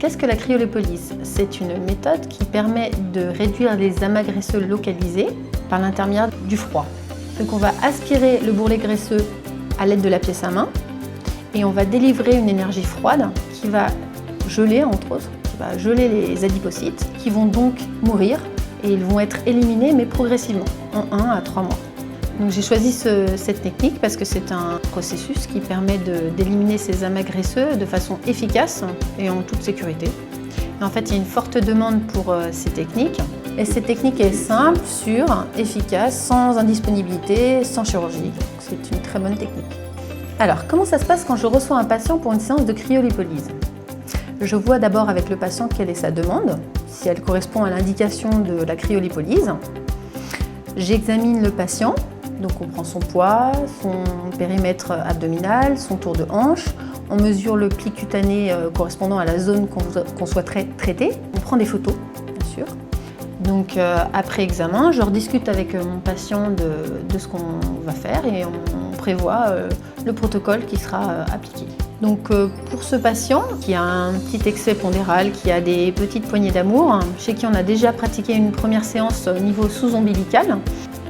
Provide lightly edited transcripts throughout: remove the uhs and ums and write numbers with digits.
qu'est-ce que la cryolipolyse? C'est une méthode qui permet de réduire les amas graisseux localisés par l'intermédiaire du froid. Donc on va aspirer le bourrelet graisseux à l'aide de la pièce à main et on va délivrer une énergie froide qui va geler, entre autres, qui va geler les adipocytes qui vont donc mourir et ils vont être éliminés mais progressivement, en 1 à 3 mois. Donc j'ai choisi cette technique parce que c'est un processus qui permet d'éliminer ces amas graisseux de façon efficace et en toute sécurité. Et en fait, il y a une forte demande pour ces techniques. Et cette technique est simple, sûre, efficace, sans indisponibilité, sans chirurgie. C'est une très bonne technique. Alors, comment ça se passe quand je reçois un patient pour une séance de cryolipolyse? Je vois d'abord avec le patient quelle est sa demande, si elle correspond à l'indication de la cryolipolyse. J'examine le patient. Donc on prend son poids, son périmètre abdominal, son tour de hanche, on mesure le pli cutané correspondant à la zone qu'on souhaiterait traiter, on prend des photos, bien sûr. Donc après examen, je rediscute avec mon patient de ce qu'on va faire et on prévoit le protocole qui sera appliqué. Donc pour ce patient qui a un petit excès pondéral, qui a des petites poignées d'amour, chez qui on a déjà pratiqué une première séance au niveau sous-ombilical,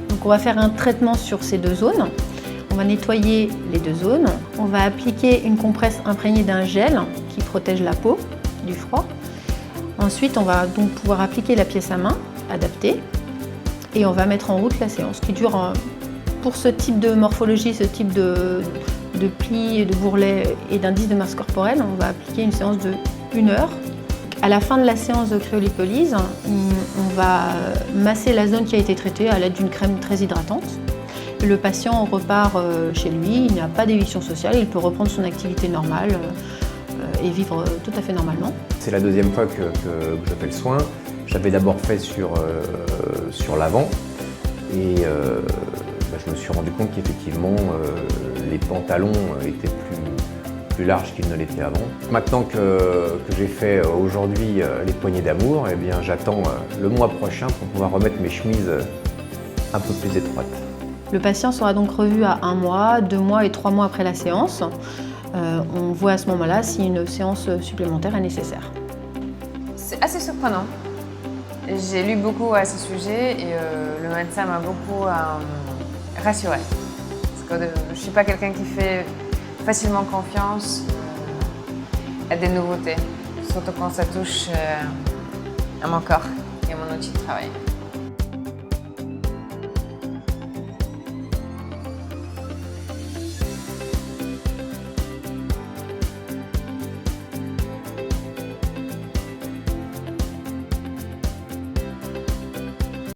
donc on va faire un traitement sur ces deux zones. On va nettoyer les deux zones. On va appliquer une compresse imprégnée d'un gel qui protège la peau du froid. Ensuite, on va donc pouvoir appliquer la pièce à main adaptée et on va mettre en route la séance qui dure, pour ce type de morphologie, ce type de plis, de bourrelet et d'indice de masse corporelle, on va appliquer une séance de 1 heure. À la fin de la séance de cryolipolyse, on va masser la zone qui a été traitée à l'aide d'une crème très hydratante. Le patient repart chez lui, il n'y a pas d'éviction sociale, il peut reprendre son activité normale et vivre tout à fait normalement. C'est la deuxième fois que je fais le soin. J'avais d'abord fait sur l'avant et je me suis rendu compte qu'effectivement les pantalons étaient plus large qu'il ne l'était avant. Maintenant que j'ai fait aujourd'hui les poignées d'amour, eh bien j'attends le mois prochain pour pouvoir remettre mes chemises un peu plus étroites. Le patient sera donc revu à 1 mois, 2 mois et 3 mois après la séance. On voit à ce moment-là si une séance supplémentaire est nécessaire. C'est assez surprenant. J'ai lu beaucoup à ce sujet et le médecin m'a beaucoup rassurée. Parce que je ne suis pas quelqu'un qui fait facilement confiance à des nouveautés, surtout quand ça touche à mon corps et à mon outil de travail.